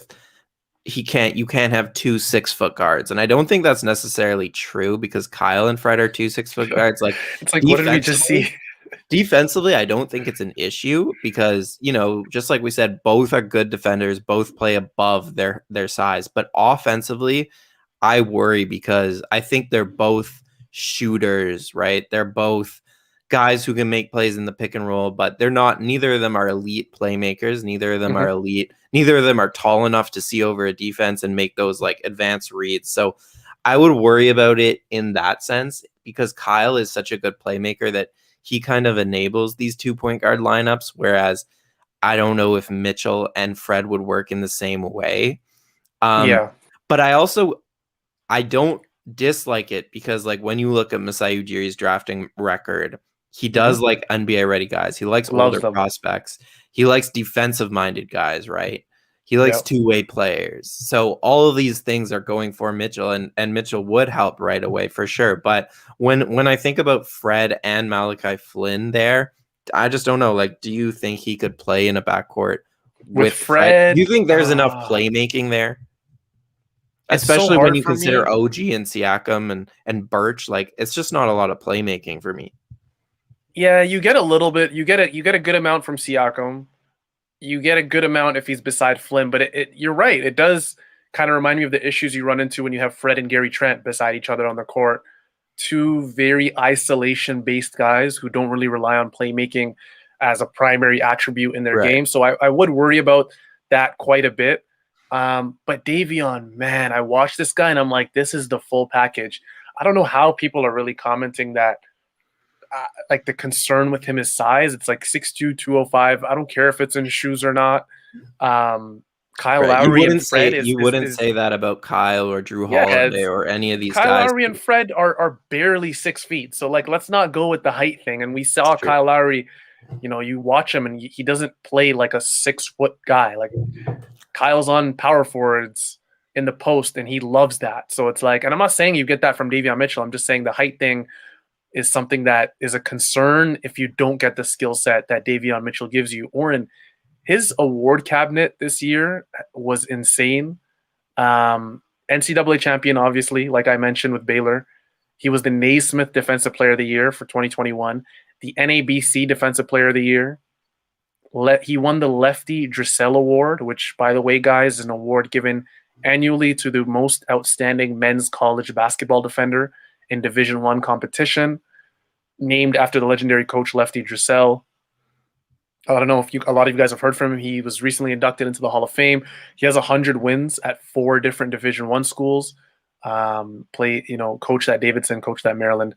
2 6-foot guards. And I don't think that's necessarily true because Kyle and Fred are 2 6-foot guards. Like, it's like, what did we just see? Defensively, I don't think it's an issue because, just like we said, both are good defenders, both play above their size. But offensively, I worry because I think they're both shooters, right? They're both guys who can make plays in the pick and roll, but neither of them are elite playmakers. Neither of them are elite. Neither of them are tall enough to see over a defense and make those like advanced reads. So I would worry about it in that sense because Kyle is such a good playmaker that he kind of enables these 2-point guard lineups, whereas I don't know if Mitchell and Fred would work in the same way. But I don't dislike it because like when you look at Masai Ujiri's drafting record, he does like NBA ready guys. He likes older prospects. He likes defensive minded guys, right? He likes two-way players. So all of these things are going for Mitchell, and Mitchell would help right away for sure. But when I think about Fred and Malachi Flynn there, I just don't know. Like, do you think he could play in a backcourt with Fred? Do you think there's enough playmaking there? Especially when you consider OG and Siakam and Birch. Like, it's just not a lot of playmaking for me. Yeah, you get a little bit. You get a good amount from Siakam. You get a good amount if he's beside Flynn, but you're right. It does kind of remind me of the issues you run into when you have Fred and Gary Trent beside each other on the court. Two very isolation-based guys who don't really rely on playmaking as a primary attribute in their Right. game. So I would worry about that quite a bit. But Davion, man, I watched this guy and I'm like, this is the full package. I don't know how people are really commenting that like the concern with him is size. It's like 6'2", 205. I don't care if it's in shoes or not. Kyle Lowry and Fred you wouldn't say that about Kyle or Drew yeah, Holiday or any of these Kyle guys. Lowry and Fred are barely 6 feet. So like, let's not go with the height thing. And we saw Kyle Lowry, you know, you watch him and he doesn't play like a 6-foot guy. Like Kyle's on power forwards in the post and he loves that. So it's like, and I'm not saying you get that from Davion Mitchell. I'm just saying the height thing is something that is a concern if you don't get the skill set that Davion Mitchell gives you. Oren, his award cabinet this year was insane. NCAA champion, obviously, like I mentioned with Baylor. He was the Naismith Defensive Player of the Year for 2021, the NABC Defensive Player of the Year. He won the Lefty Driesell Award, which, by the way, guys, is an award given annually to the most outstanding men's college basketball defender in Division I competition, named after the legendary coach Lefty Driesell. I don't know if a lot of you guys have heard from him. He was recently inducted into the Hall of Fame. He has 100 wins at 4 different Division I schools. Coached at Davidson, coached at Maryland.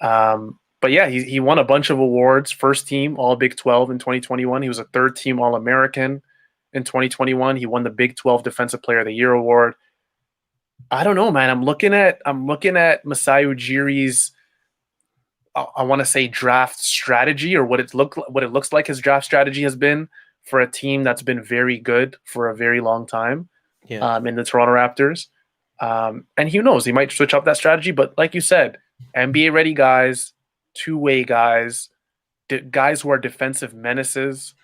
But yeah, he won a bunch of awards. First team All Big 12 in 2021. He was a third team All American in 2021. He won the Big 12 Defensive Player of the Year award. I don't know, man. I'm looking at Masai Ujiri's I want to say draft strategy, or what it looks like his draft strategy has been for a team that's been very good for a very long time in the Toronto Raptors. And who knows, he might switch up that strategy. But like you said, NBA ready guys, two-way guys, guys who are defensive menaces,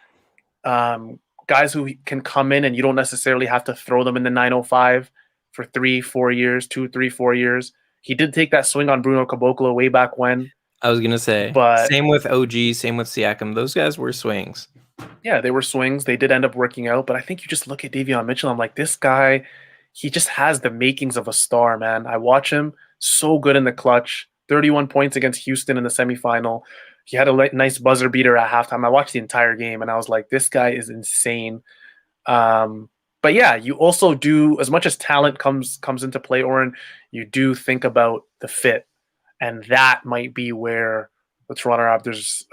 guys who can come in and you don't necessarily have to throw them in the 905 for 3-4 years, 2-3-4 years. He did take that swing on Bruno Caboclo way back when. I was gonna say, but same with OG, same with Siakam. Those guys were swings. Yeah, they were swings. They did end up working out, but I think you just look at Davion Mitchell. I'm like, this guy, he just has the makings of a star, man. I watch him, so good in the clutch. 31 points against Houston in the semifinal. He had a nice buzzer beater at halftime. I watched the entire game, and I was like, this guy is insane. But yeah, you also do, as much as talent comes into play, Oren, you do think about the fit. And that might be where the Toronto Raptors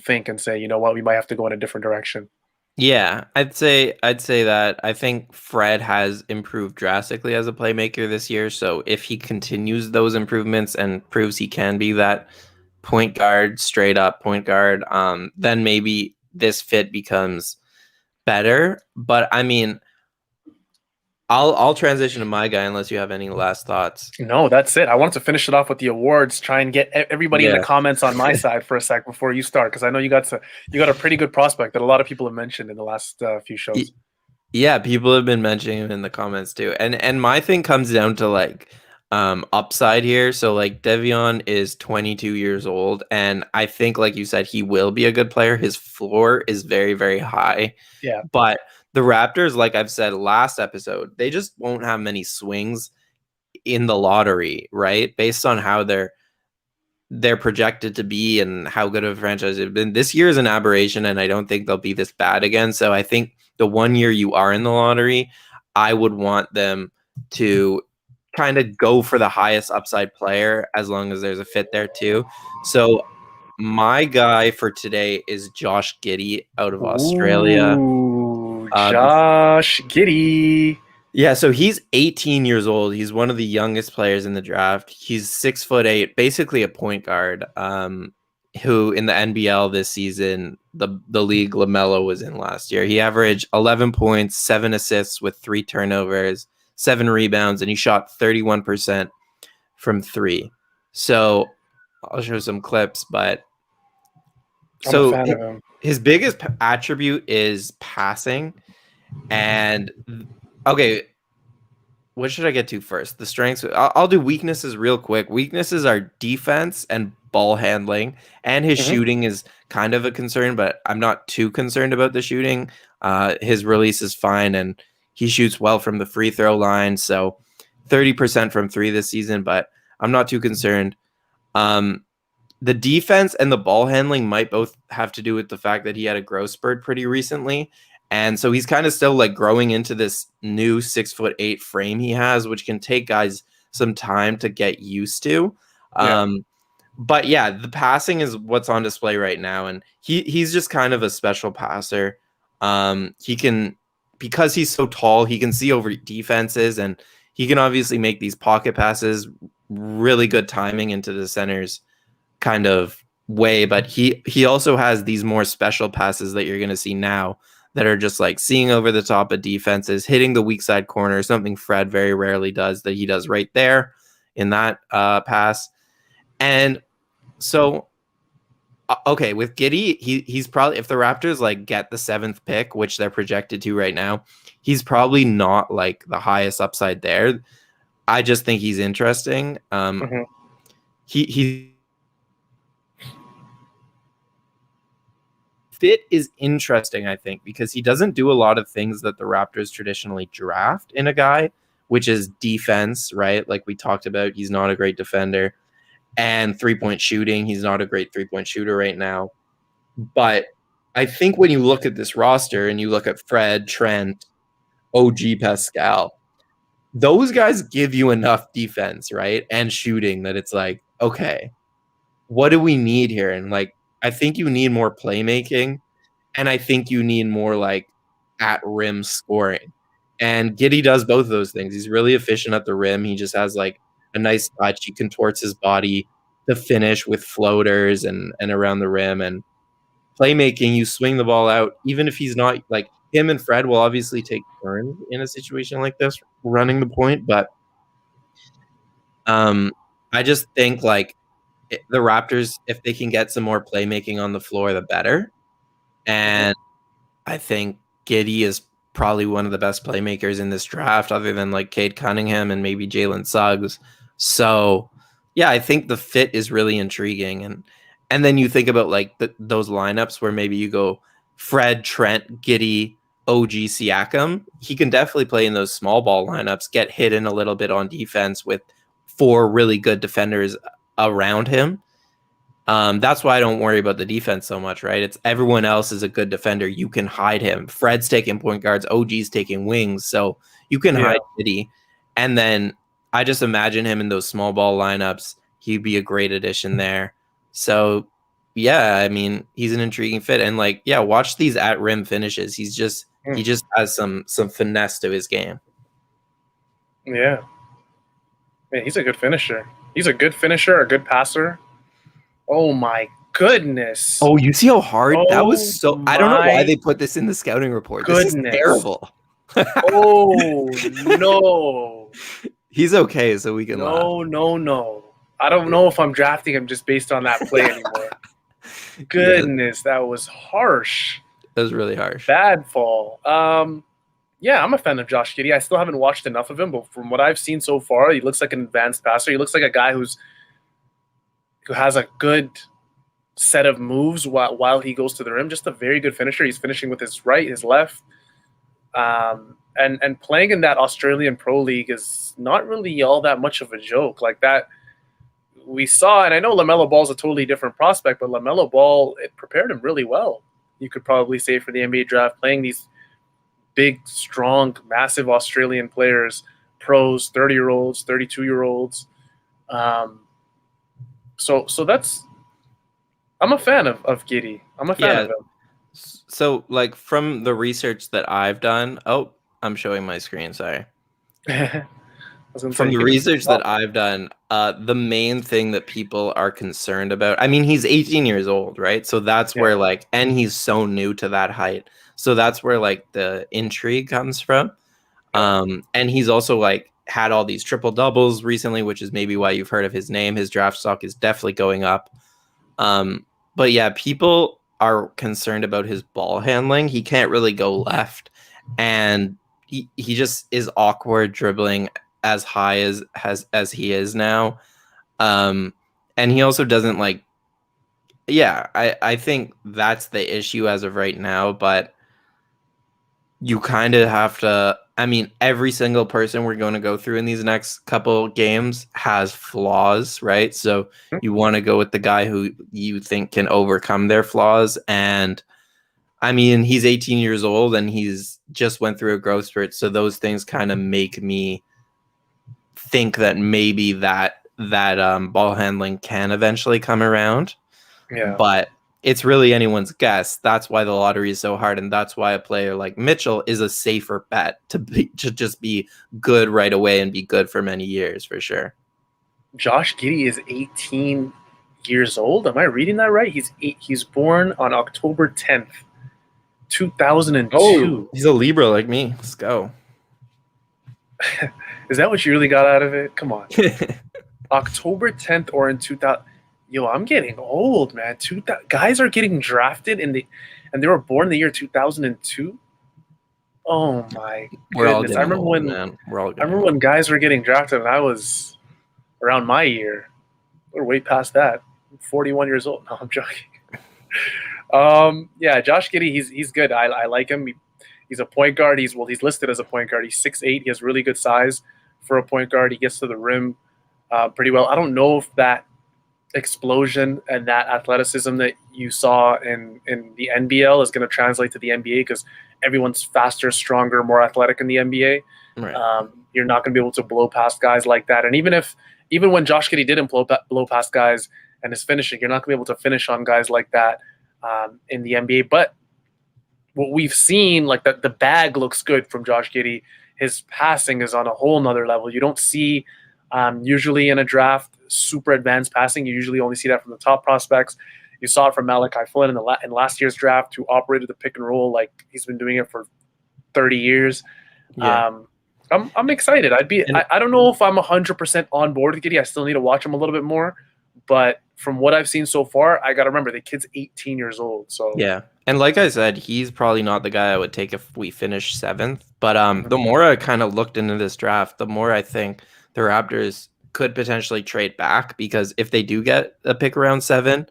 think and say, you know what, we might have to go in a different direction. Yeah, I'd say that I think Fred has improved drastically as a playmaker this year. So if he continues those improvements and proves he can be that point guard, straight up point guard, then maybe this fit becomes better. But I mean, I'll transition to my guy unless you have any last thoughts. No, that's it. I wanted to finish it off with the awards. Try and get everybody in the comments on my side for a sec before you start, because I know you got a pretty good prospect that a lot of people have mentioned in the last few shows. Yeah, people have been mentioning him in the comments too. And my thing comes down to like upside here. So like Davion is 22 years old, and I think, like you said, he will be a good player. His floor is very, very high. Yeah, but the Raptors, like I've said last episode, they just won't have many swings in the lottery, right? Based on how they're projected to be and how good of a franchise they've been. This year is an aberration, and I don't think they'll be this bad again. So I think the 1 year you are in the lottery, I would want them to kind of go for the highest upside player as long as there's a fit there too. So my guy for today is Josh Giddey out of Australia. Josh Giddey. Yeah, so he's 18 years old. He's one of the youngest players in the draft. He's 6'8", basically a point guard. Who in the NBL this season, the league LaMelo was in last year. He averaged 11 points, 7 assists with 3 turnovers, 7 rebounds, and he shot 31% from 3. So I'll show some clips, but so his biggest attribute is passing. And okay, what should I get to first? The strengths. I'll do weaknesses real quick. Weaknesses are defense and ball handling, and his shooting is kind of a concern, but I'm not too concerned about the shooting. His release is fine, and He shoots well from the free throw line, so 30% from 3 this season, but I'm not too concerned. The defense and the ball handling might both have to do with the fact that he had a growth spurt pretty recently. And so he's kind of still like growing into this new 6'8" frame he has, which can take guys some time to get used to. Yeah. But yeah, the passing is what's on display right now. And he's just kind of a special passer. He can, because he's so tall, he can see over defenses, and he can obviously make these pocket passes, really good timing into the centers kind of way, but he also has these more special passes that you're going to see now that are just like seeing over the top of defenses, hitting the weak side corner, something Fred very rarely does, that he does right there in that pass. And so okay, with Giddey, he's probably, if the Raptors like get the 7th pick, which they're projected to right now, he's probably not like the highest upside there. I just think he's interesting. He fit is interesting, I think, because he doesn't do a lot of things that the Raptors traditionally draft in a guy, which is defense, right? Like we talked about, he's not a great defender. And 3-point shooting, he's not a great 3-point shooter right now. But I think when you look at this roster and you look at Fred, Trent, OG Pascal, those guys give you enough defense, right? And shooting that it's like, okay, what do we need here? And like, I think you need more playmaking, and I think you need more like at rim scoring. And Giddey does both of those things. He's really efficient at the rim. He just has like a nice touch. He contorts his body to finish with floaters and around the rim. And playmaking, you swing the ball out, even if he's not like, him and Fred will obviously take turns in a situation like this running the point, but I just think like the Raptors, if they can get some more playmaking on the floor, the better. And I think Giddey is probably one of the best playmakers in this draft, other than like Cade Cunningham and maybe Jalen Suggs. So yeah, I think the fit is really intriguing. And then you think about like those lineups where maybe you go Fred, Trent, Giddey, OG, Siakam. He can definitely play in those small ball lineups, get hidden a little bit on defense with 4 really good defenders around him. That's why I don't worry about the defense so much, right? It's everyone else is a good defender. You can hide him. Fred's taking point guards. OG's taking wings. So you can hide Giddey. And then I just imagine him in those small ball lineups. He'd be a great addition there. So yeah, I mean, he's an intriguing fit. And like, yeah, watch these at rim finishes. He just has some finesse to his game. Yeah. Man, he's a good finisher. He's a good finisher, a good passer. Oh my goodness. Oh, you see how hard that was? So I don't know why they put this in the scouting report. Goodness. This is terrible. Oh no. He's okay, so we can laugh. No. I don't know if I'm drafting him just based on that play anymore. Goodness, that was harsh. That was really harsh. Bad fall. Yeah, I'm a fan of Josh Giddey. I still haven't watched enough of him, but from what I've seen so far, he looks like an advanced passer. He looks like a guy who has a good set of moves while he goes to the rim. Just a very good finisher. He's finishing with his right, his left. And playing in that Australian Pro League is not really all that much of a joke. Like that we saw, and I know LaMelo Ball's a totally different prospect, but LaMelo Ball, it prepared him really well. You could probably say for the NBA draft, playing these big, strong, massive Australian players, pros, 30-year-olds, 32-year-olds. So that's, I'm a fan of Giddey. I'm a fan of him. So like from the research that I've done, I'm showing my screen, sorry. From the research that I've done, the main thing that people are concerned about, I mean, he's 18 years old, right? So that's where like, and he's so new to that height. So that's where like the intrigue comes from. And he's also like had all these triple doubles recently, which is maybe why you've heard of his name. His draft stock is definitely going up. But yeah, people are concerned about his ball handling. He can't really go left, and he just is awkward dribbling as high as he is now. And he also doesn't like, I think that's the issue as of right now. But you kind of have to. I mean, every single person we're going to go through in these next couple games has flaws, right? So you want to go with the guy who you think can overcome their flaws. And I mean, he's 18 years old and he's just went through a growth spurt. So those things kind of make me think that maybe that ball handling can eventually come around. Yeah. But it's really anyone's guess. That's why the lottery is so hard, and that's why a player like Mitchell is a safer bet to just be good right away and be good for many years for sure. Josh Giddey is 18 years old. Am I reading that right? He's born on October 10th, 2002. Oh, he's a Libra like me. Let's go. Is that what you really got out of it? Come on. October 10th or in 2000. Yo, I'm getting old, man. Guys are getting drafted and they were born in the year 2002. Oh my goodness! I remember when guys were getting drafted, and I was around my year. We're way past that. I'm 41 years old. No, I'm joking. Yeah, Josh Giddey, he's good. I like him. He's a point guard. He's listed as a point guard. He's 6'8". He has really good size for a point guard. He gets to the rim pretty well. I don't know if that explosion and that athleticism that you saw in the NBL is going to translate to the NBA because everyone's faster, stronger, more athletic in the NBA. Right. You're not going to be able to blow past guys like that. And even when Josh Giddey didn't blow past guys and his finishing, you're not going to be able to finish on guys like that in the NBA. But what we've seen, like the bag looks good from Josh Giddey. His passing is on a whole nother level. You don't see usually in a draft super advanced passing. You usually only see that from the top prospects. You saw it from Malachi Flynn in last year's draft, who operated the pick and roll like he's been doing it for 30 years. Yeah. I'm excited. I don't know if I'm 100% on board with Giddey. I still need to watch him a little bit more. But from what I've seen so far, I got to remember the kid's 18 years old. So yeah. And like I said, he's probably not the guy I would take if we finish 7th. But the more I kind of looked into this draft, the more I think the Raptors could potentially trade back, because if they do get a pick around 7,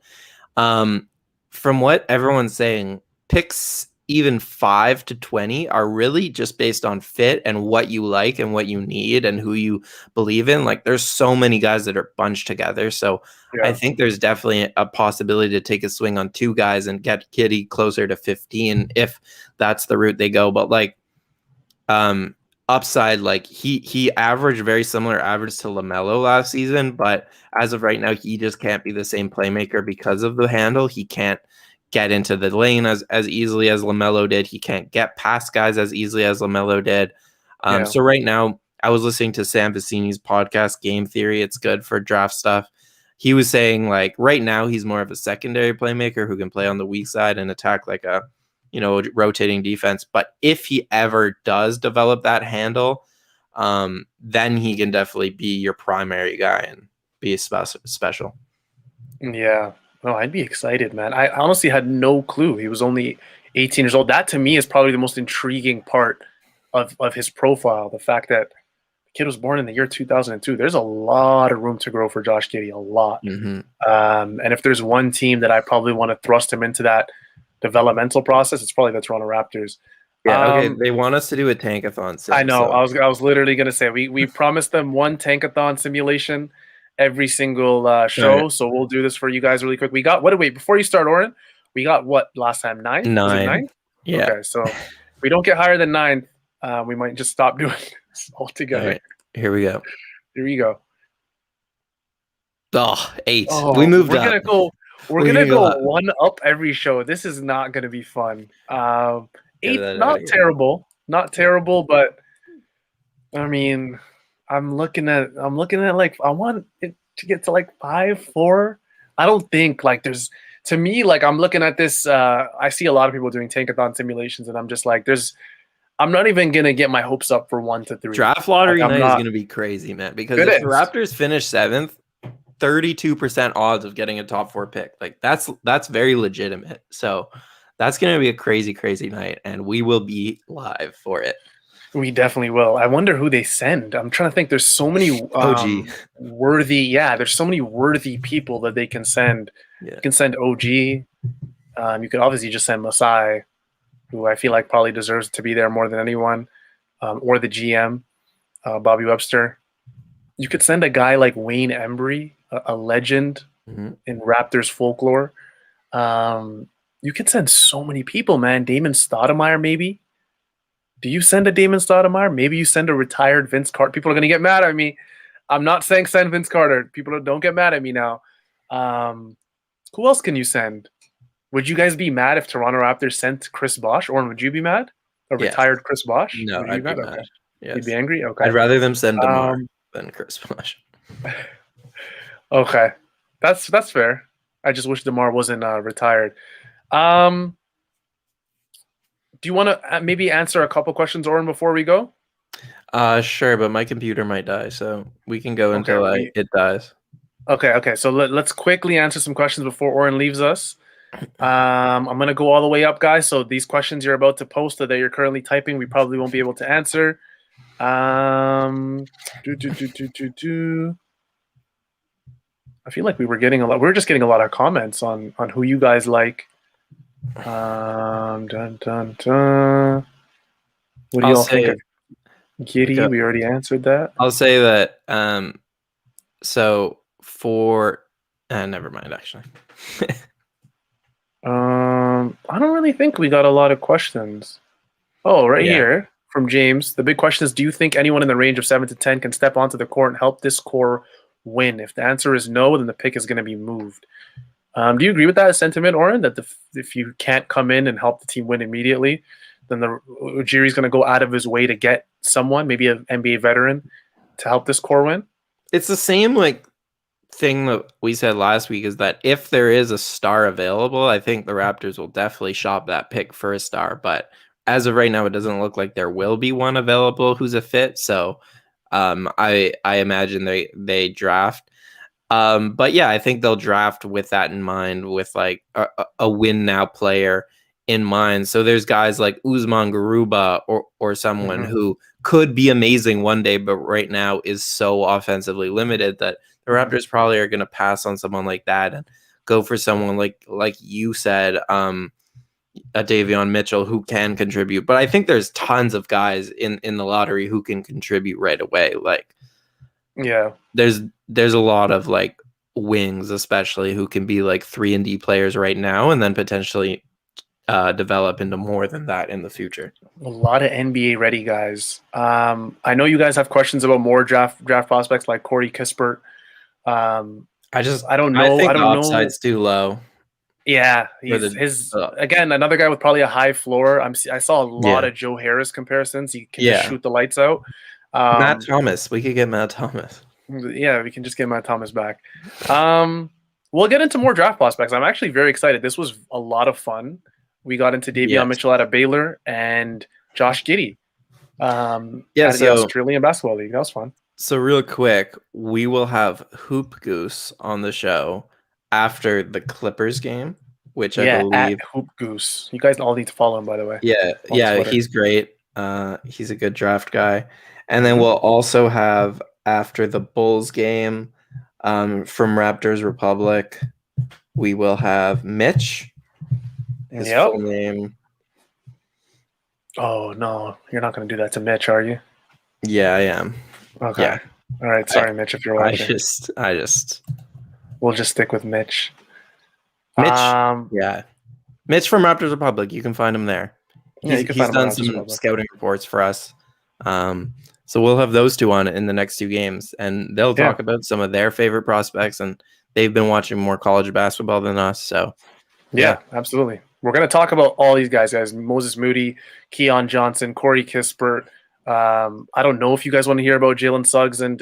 from what everyone's saying, picks even 5 to 20 are really just based on fit and what you like and what you need and who you believe in. Like, there's so many guys that are bunched together. So yeah. I think there's definitely a possibility to take a swing on 2 guys and get Giddey closer to 15 if that's the route they go. But like, upside, like he averaged very similar average to LaMelo last season, but as of right now, he just can't be the same playmaker because of the handle. He can't get into the lane as easily as LaMelo did. He can't get past guys as easily as LaMelo did. So right now, I was listening to Sam Vecini's podcast, Game Theory. It's good for draft stuff. He was saying, like, right now, he's more of a secondary playmaker who can play on the weak side and attack like a, rotating defense. But if he ever does develop that handle, then he can definitely be your primary guy and be special. Yeah. No, I'd be excited, man. I honestly had no clue he was only 18 years old. That, to me, is probably the most intriguing part of his profile, the fact that the kid was born in the year 2002. There's a lot of room to grow for Josh Giddey, a lot. Mm-hmm. And if there's one team that I probably want to thrust him into that developmental process, it's probably the Toronto Raptors. Yeah, okay. They want us to do a tankathon sim. I know. So. I was literally gonna say we promised them one tankathon simulation every single show. Right. So we'll do this for you guys really quick. We got before you start, Oren, we got what last time? 9? 9. Yeah. Okay, so if we don't get higher than 9, we might just stop doing this altogether. Right. Here we go. Here you go. Oh, 8. We moved up. We're gonna go one up every show. This is not gonna be fun. 8, not terrible, but I mean, I'm looking at like I want it to get to like 5, 4. I don't think like there's, to me, like I'm looking at this. I see a lot of people doing tankathon simulations, and I'm just like, I'm not even gonna get my hopes up for 1 to 3. Draft lottery night is gonna be crazy, man. Because if the Raptors finish 7th. 32% odds of getting a top 4 pick. Like that's very legitimate. So that's going to be a crazy, crazy night, and we will be live for it. We definitely will. I wonder who they send. I'm trying to think. There's so many worthy. Yeah, there's so many worthy people that they can send. Yeah. You can send OG. You could obviously just send Masai. who I feel like probably deserves to be there more than anyone, or the GM, Bobby Webster. You could send a guy like Wayne Embry, a legend in Raptors folklore. You could send so many people, man. Damon Stoudemire, maybe. Do you send a Damon Stoudemire? Maybe you send a retired Vince Carter. People are going to get mad at me. I'm not saying send Vince Carter. People don't get mad at me now. Who else can you send? Would you guys be mad if Toronto Raptors sent Chris Bosh? Or would you be mad? A retired Chris Bosh? No, I'd be mad. Okay. Yes. You'd be angry? Okay. I'd rather them send DeMar than Chris Bosh. Okay. That's fair. I just wish DeMar wasn't retired. Do you want to maybe answer a couple questions, Oren, before we go? Sure, but my computer might die, so we can go until it dies. Okay. So let's quickly answer some questions before Oren leaves us. I'm going to go all the way up, guys. So these questions you're about to post or that you're currently typing, we probably won't be able to answer. I feel like we were getting a lot. We were just getting a lot of comments on who you guys like. What do y'all think of Giddy? We already answered that. I'll say that. So for never mind. Actually, I don't really think we got a lot of questions. Oh, here from James. The big question is: do you think anyone in the range of 7 to 10 can step onto the court and help this core win? If the answer is no, then the pick is going to be moved. Do you agree with that sentiment, Oren? That if you can't come in and help the team win immediately, then Ujiri's going to go out of his way to get someone, maybe an NBA veteran, to help this core win? It's the same thing that we said last week, is that if there is a star available, I think the Raptors will definitely shop that pick for a star. But as of right now, it doesn't look like there will be one available who's a fit. So I imagine they draft. But yeah, I think they'll draft with that in mind, with like a win now player in mind. So there's guys like Usman Garuba or someone who could be amazing one day, but right now is so offensively limited that the Raptors probably are going to pass on someone like that and go for someone like you said, a Davion Mitchell who can contribute. But I think there's tons of guys in the lottery who can contribute right away. Like, yeah, there's a lot of like wings, especially, who can be like 3-and-D players right now and then potentially develop into more than that in the future. A lot of NBA ready guys. I know you guys have questions about more draft prospects like Corey Kispert. I don't know. I think the upside's too low. Yeah, again, another guy with probably a high floor. I saw a lot of Joe Harris comparisons. He can just shoot the lights out. Matt Thomas. We could get Matt Thomas. Yeah, we can just get Matt Thomas back. We'll get into more draft prospects. I'm actually very excited. This was a lot of fun. We got into Davion Mitchell out of Baylor and Josh Giddey out of the Australian Basketball League. That was fun. So real quick, we will have Hoop Goose on the show after the Clippers game, which I believe at Hoop Goose. You guys all need to follow him, by the way. Yeah, he's great. He's a good draft guy. And then we'll also have, after the Bulls game, from Raptors Republic, we will have Mitch. His full name. Oh no, you're not going to do that to Mitch, are you? Yeah, I am. Okay. Yeah. All right. Sorry, Mitch, if you're watching. I just. We'll just stick with Mitch. Mitch. Mitch from Raptors Republic. You can find him there. He's done some scouting reports for us. So we'll have those two on in the next 2 games, and they'll talk about some of their favorite prospects, and they've been watching more college basketball than us. So yeah, absolutely. We're going to talk about all these guys. Moses Moody, Keon Johnson, Corey Kispert. I don't know if you guys want to hear about Jalen Suggs and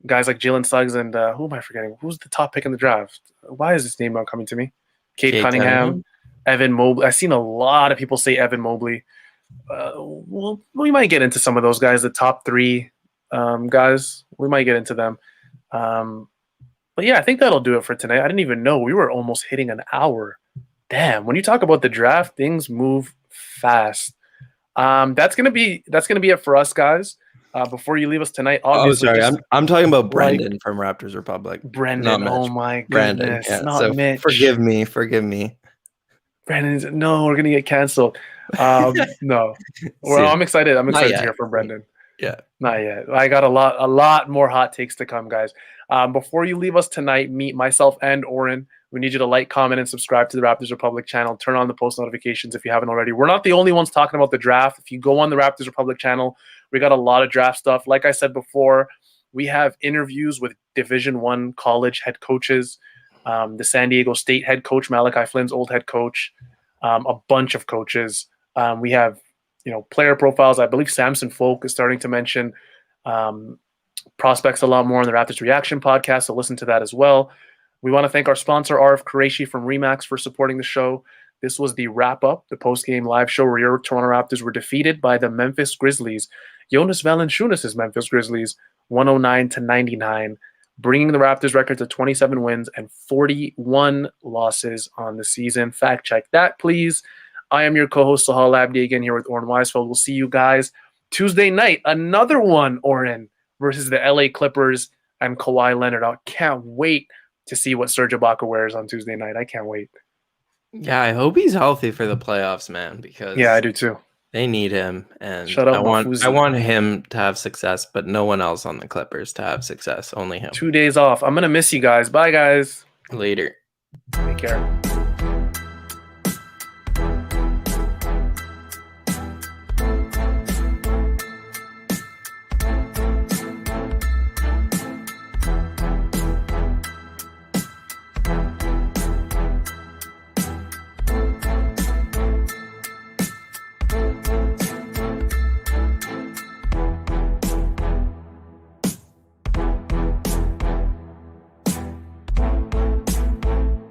guys like Jalen Suggs and who am I forgetting? Who's the top pick in the draft? Why is this name not coming to me? Cade Cunningham, Evan Mobley. I've seen a lot of people say Evan Mobley. We might get into some of those guys, the top 3 guys. We might get into them. But yeah, I think that'll do it for tonight. I didn't even know we were almost hitting an hour. Damn, when you talk about the draft, things move fast. That's gonna be it for us, guys. Before you leave us tonight, obviously. Oh, sorry, I'm talking about Brendan from Raptors Republic. Brendan, oh my goodness, Brandon, not Mitch. Forgive me. Brandon's no, we're gonna get canceled. No. Well, Soon. I'm excited. I'm Not excited to yet. hear from Brendan. Yeah. Not yet. I got a lot more hot takes to come, guys. Before you leave us tonight, meet myself and Oren. We need you to like, comment, and subscribe to the Raptors Republic channel. Turn on the post notifications if you haven't already. We're not the only ones talking about the draft. If you go on the Raptors Republic channel, we got a lot of draft stuff. Like I said before, we have interviews with Division I college head coaches, the San Diego State head coach, Malachi Flynn's old head coach, a bunch of coaches. We have player profiles. I believe Samson Folk is starting to mention prospects a lot more on the Raptors Reaction podcast, so listen to that as well. We want to thank our sponsor, RF Qureshi from Remax, for supporting the show. This was the wrap-up, the post-game live show where your Toronto Raptors were defeated by the Memphis Grizzlies, Jonas Valanciunas' Memphis Grizzlies, 109-99, bringing the Raptors record to 27 wins and 41 losses on the season. Fact check that, please. I am your co-host, Sahal Abdi, again here with Oren Weisfeld. We'll see you guys Tuesday night. Another one, Oren, versus the LA Clippers and Kawhi Leonard. I can't wait to see what Serge Ibaka wears on Tuesday night. I can't wait. Yeah, I hope he's healthy for the playoffs, man, because Yeah, I do too. they need him, and Shut up, I want Mafuzi. him to have success, but no one else on the Clippers to have success, only him. 2 days off. I'm going to miss you guys. Bye, guys. Later. Take care.